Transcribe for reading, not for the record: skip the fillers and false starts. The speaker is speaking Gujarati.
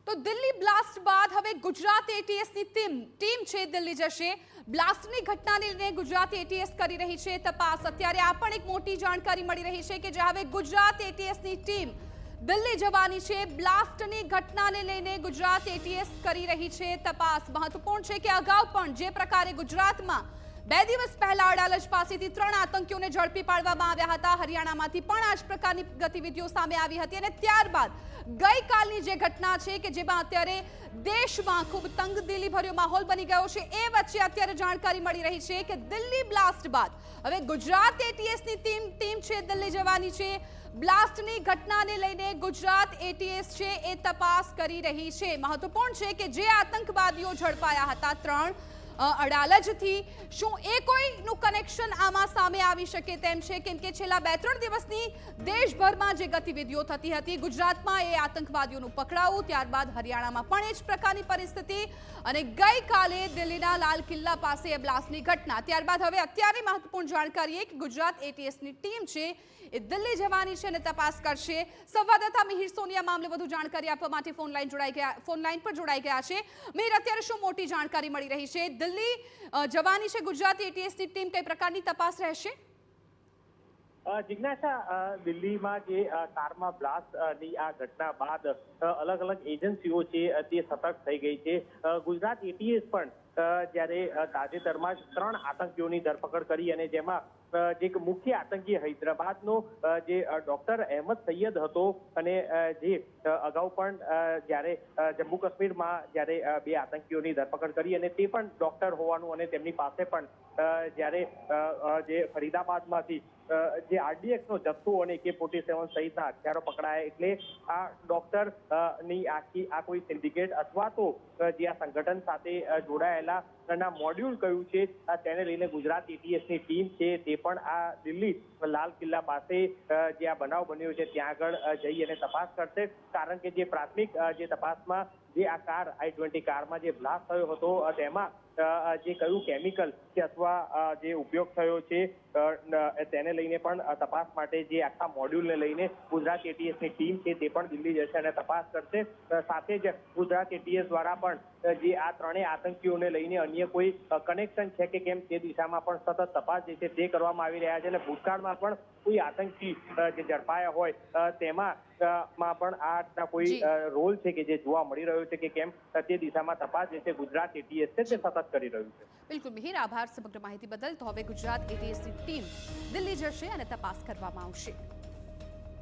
તો દિલ્હી બ્લાસ્ટ બાદ હવે ગુજરાત એટીએસની ટીમ છે દિલ્હી જશે। બ્લાસ્ટની ઘટનાને લઈને ગુજરાત એટીએસ કરી રહી છે તપાસ। અત્યારે આ પણ એક મોટી જાણકારી મળી રહી છે કે જે હવે ગુજરાત એટીએસની ટીમ દિલ્હી જવાની છે। બ્લાસ્ટની ઘટનાને લઈને ગુજરાત એટીએસ કરી રહી છે તપાસ। મહત્વપૂર્ણ છે કે અગાઉ પણ જે પ્રકારે ગુજરાતમાં 2 દિવસ પહેલા અડાલજ પાસેથી 3 આતંકીઓને ઝડપી પાડવામાં આવ્યા હતા। હરિયાણામાંથી પણ આ જ પ્રકારની ગતિવિધિઓ સામે આવી હતી અને ત્યારબાદ ગઈકાલની જે ઘટના છે કે જેમાં અત્યારે દેશમાં ખૂબ તંગદિલી ભર્યો માહોલ બની ગયો છે, એ વચ્ચે અત્યારે જાણકારી મળી રહી છે કે દિલ્હી બ્લાસ્ટ બાદ હવે ગુજરાત એટીએસની ટીમ છે દિલ્હી જવાની છે। બ્લાસ્ટની ઘટનાને લઈને ગુજરાત એટીએસ છે એ તપાસ કરી રહી છે। મહત્વપૂર્ણ છે કે જે આતંકવાદીઓ ઝડપાયા હતા 3 અડાલજથી, શું એ કોઈનું કનેક્શન આમાં સામે આવી શકે તેમ છે? કેમ કે છેલ્લા 2-3 દિવસની દેશભરમાં જે ગતિવિધિઓ થતી હતી, ગુજરાતમાં એ આતંકવાદીઓનું પકડાવું, ત્યારબાદ હરિયાણામાં પણ એ જ પ્રકારની પરિસ્થિતિ અને ગઈકાલે દિલ્હીના લાલ કિલ્લા પાસે એ બ્લાસ્ટની ઘટના। ત્યારબાદ હવે અત્યારે મહત્વપૂર્ણ જાણકારી એ કે ગુજરાત એટીએસની ટીમ છે એ દિલ્હી જવાની છે અને તપાસ કરશે। સંવાદદાતા મિહિર સોની આ મામલે વધુ જાણકારી આપવા માટે ફોન લાઈન પર જોડાઈ ગયા છે। મિહિર, અત્યારે શું મોટી જાણકારી મળી રહી છે? દિલ્હી જવાની છે ગુજરાત એટીએસની ટીમ, કઈ પ્રકારની તપાસ રહેશે? જિજ્ઞાસા, દિલ્હીમાં જે કારમાં બ્લાસ્ટની આ ઘટના બાદ અલગ અલગ એજન્સીઓ છે તે સતર્ક થઈ ગઈ છે। ગુજરાત એટીએસ પણ જ્યારે તાજેતરમાં જ 3 આતંકીઓની ધરપકડ કરી અને જેમાં જે મુખ્ય આતંકી હૈદરાબાદનો જે ડોક્ટર અહેમદ સૈયદ હતો અને જે અગાઉ પણ જ્યારે જમ્મુ કાશ્મીરમાં જ્યારે 2 આતંકીઓની ધરપકડ કરી અને તે પણ ડોક્ટર હોવાનું અને તેમની પાસે પણ જ્યારે જે ફરીદાબાદમાંથી જે આરડીએક્સનો જથ્થો અને AK-47 સહિતના હથિયારો પકડાયા, એટલે આ ડોક્ટર ની આ કોઈ સિન્ડિકેટ અથવા તો જે આ સંગઠન સાથે જોડાયેલા ના મોડ્યુલ કયું છે તેને લઈને ગુજરાત એટીએસની ટીમ છે તે પણ આ દિલ્હી લાલ કિલ્લા પાસે જે આ બનાવ બન્યો છે ત્યાં આગળ જઈ અને તપાસ કરશે। કારણ કે જે પ્રાથમિક જે તપાસમાં જે આ કાર I-20 કારમાં જે બ્લાસ્ટ થયો હતો તેમાં જે કયું કેમિકલ કે અથવા જે ઉપયોગ થયો છે તેને લઈને પણ તપાસ માટે જે આખા મોડ્યુલને લઈને ગુજરાત એટીએસની ટીમ છે તે પણ દિલ્હી જશે અને તપાસ કરશે। સાથે જ ગુજરાત એટીએસ દ્વારા પણ જે આ 3 આતંકીઓને લઈને અન્ય કોઈ કનેક્શન છે કે કેમ તે દિશામાં પણ સતત તપાસ જે છે તે કરવામાં આવી રહ્યા છે અને ભૂતકાળમાં પણ કોઈ આતંકી જે ઝડપાયા હોય તેમાં પણ આ કોઈ રોલ છે કે જે જોવા મળી રહ્યો છે કે કેમ તે દિશામાં તપાસ જે છે ગુજરાત એટીએસ છે તે સતત કરી રહ્યું છે। બિલકુલ મિહિર, આભાર સમગ્ર માહિતી બદલ। તો હવે ગુજરાત એટીએસની ટીમ દિલ્હી જશે અને તપાસ કરવામાં આવશે।